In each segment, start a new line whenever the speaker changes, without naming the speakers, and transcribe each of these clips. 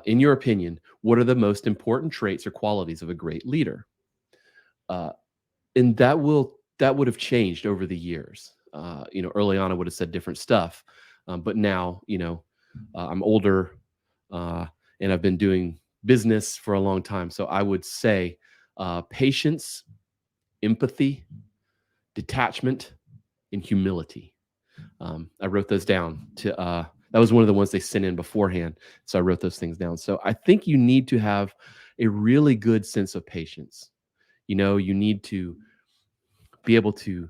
In your opinion, what are the most important traits or qualities of a great leader? Uh, and that would have changed over the years. Early on, I would have said different stuff, but now, I'm older, uh, and I've been doing business for a long time. So I would say patience, empathy, detachment, and humility. I wrote those down to. That was one of the ones they sent in beforehand, so I wrote those things down. So I think you need to have a really good sense of patience. You need to be able to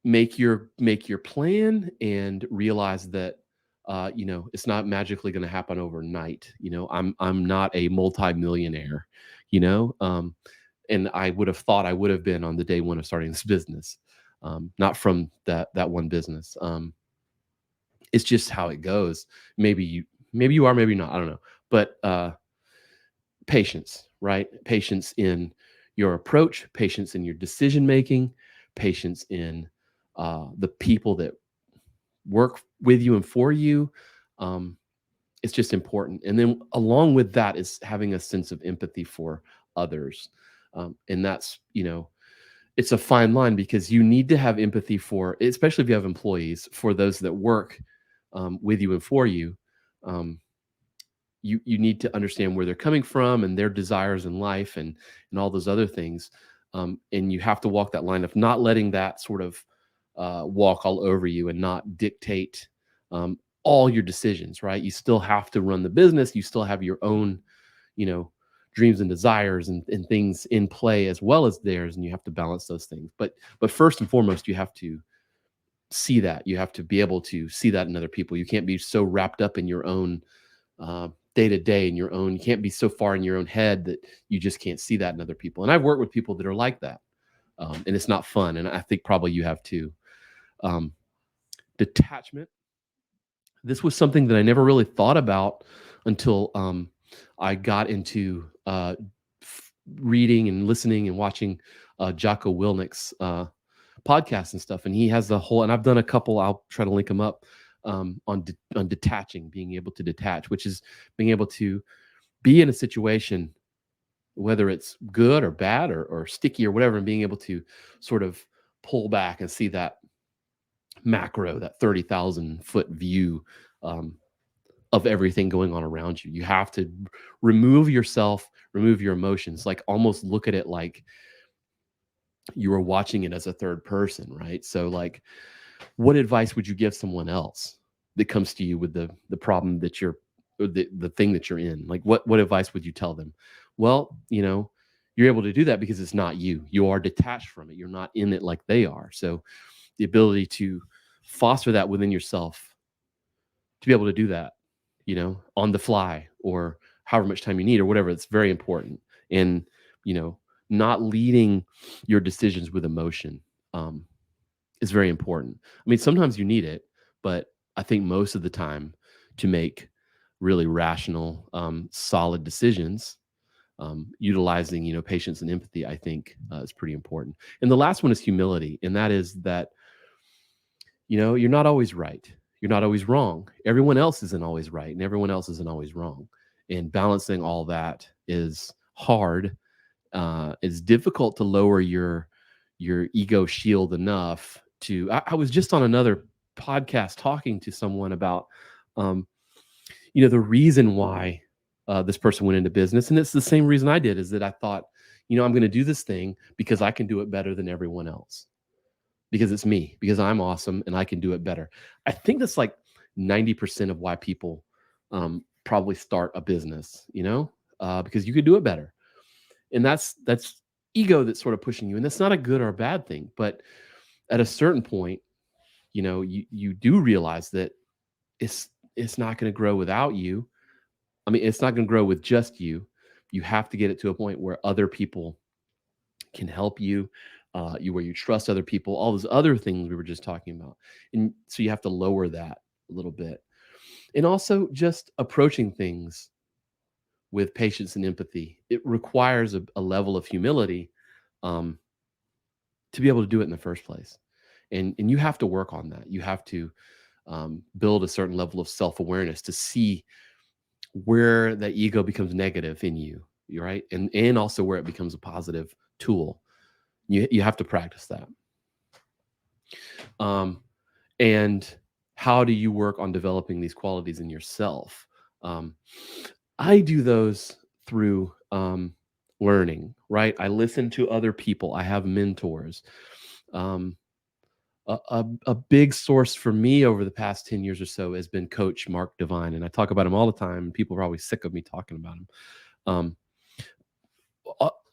make your plan and realize that it's not magically going to happen overnight. I'm not a multimillionaire, you know um and I would have thought I would have been on the day one of starting this business, not from that one business. It's just how it goes. Maybe you are, maybe not, I don't know. But patience, right? Patience in your approach, patience in your decision making, patience in the people that work with you and for you. Um, it's just important. And then along with that is having a sense of empathy for others. And that's, it's a fine line because you need to have empathy for, especially if you have employees, for those that work with you and for you. Um, you need to understand where they're coming from and their desires in life and all those other things. And you have to walk that line of not letting that sort of walk all over you and not dictate all your decisions. Right? You still have to run the business. You still have your own, you know, dreams and desires and things in play as well as theirs, and you have to balance those things. But first and foremost, you have to see that. You have to be able to see that in other people. You can't be so wrapped up in your own day to day in your own. You can't be so far in your own head that you just can't see that in other people. And I've worked with people that are like that, and it's not fun. And I think probably you have too. Um, Detachment. This was something that I never really thought about until I got into reading and listening and watching Jocko Willnick's podcasts and stuff. And he has the whole. And I've done a couple. I'll try to link them up on detaching, being able to detach, which is being able to be in a situation, whether it's good or bad or sticky or whatever, and being able to sort of pull back and see that macro, that 30,000 foot view um, of everything going on around you. You have to remove yourself, remove your emotions, like almost look at it like you were watching it as a third person, right? So, like, what advice would you give someone else that comes to you with the problem that you're, or the thing that you're in? Like, what advice would you tell them? Well, you're able to do that because it's not you. You are detached from it. You're not in it like they are. So the ability to foster that within yourself, to be able to do that, on the fly or however much time you need or whatever, it's very important. And, you know, not leading your decisions with emotion. Um, is very important. I mean, sometimes you need it, but I think most of the time to make really rational, solid decisions, utilizing, patience and empathy, I think is pretty important. And the last one is humility, and that is that you're not always right, you're not always wrong. Everyone else isn't always right, and everyone else isn't always wrong. And balancing all that is hard. It's difficult to lower your ego shield enough to. I was just on another podcast talking to someone about, um, the reason why this person went into business, and it's the same reason I did. Is that I thought, I'm going to do this thing because I can do it better than everyone else, because it's me, because I'm awesome and I can do it better. I think that's like 90% of why people probably start a business, because you could do it better. And that's ego that's sort of pushing you, and that's not a good or a bad thing. But at a certain point, you do realize that it's not going to grow without you. I mean, it's not going to grow with just you. You have to get it to a point where other people can help you, where you trust other people, all those other things we were just talking about. And so you have to lower that a little bit, and also just approaching things with patience and empathy. It requires a level of humility, um, to be able to do it in the first place. And you have to work on that. You have to build a certain level of self awareness to see where that ego becomes negative in you, you right? And also where it becomes a positive tool. You have to practice that. Um, and how do you work on developing these qualities in yourself? Um, I do those through learning, right? I listen to other people. I have mentors. Um, a big source for me over the past 10 years or so has been Coach Mark Divine. And I talk about him all the time. And people are always sick of me talking about him. Um,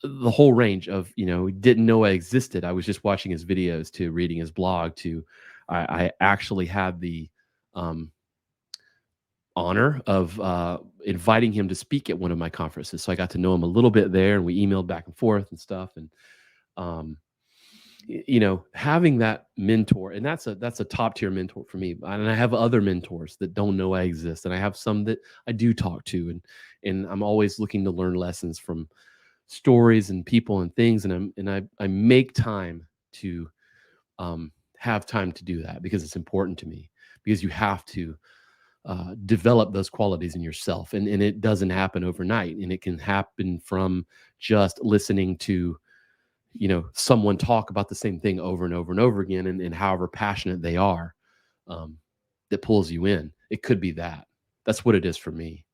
the whole range of, didn't know I existed. I was just watching his videos to reading his blog to I actually had the um, honor of inviting him to speak at one of my conferences. So I got to know him a little bit there, and we emailed back and forth and stuff. And um, having that mentor, and that's a top tier mentor for me. And I have other mentors that don't know I exist, and I have some that I do talk to, and I'm always looking to learn lessons from stories and people and things, and I make time to have time to do that because it's important to me, because you have to develop those qualities in yourself, and it doesn't happen overnight, and it can happen from just listening to someone talk about the same thing over and over and over again, and however passionate they are, um, that pulls you in. It could be that. That's what it is for me.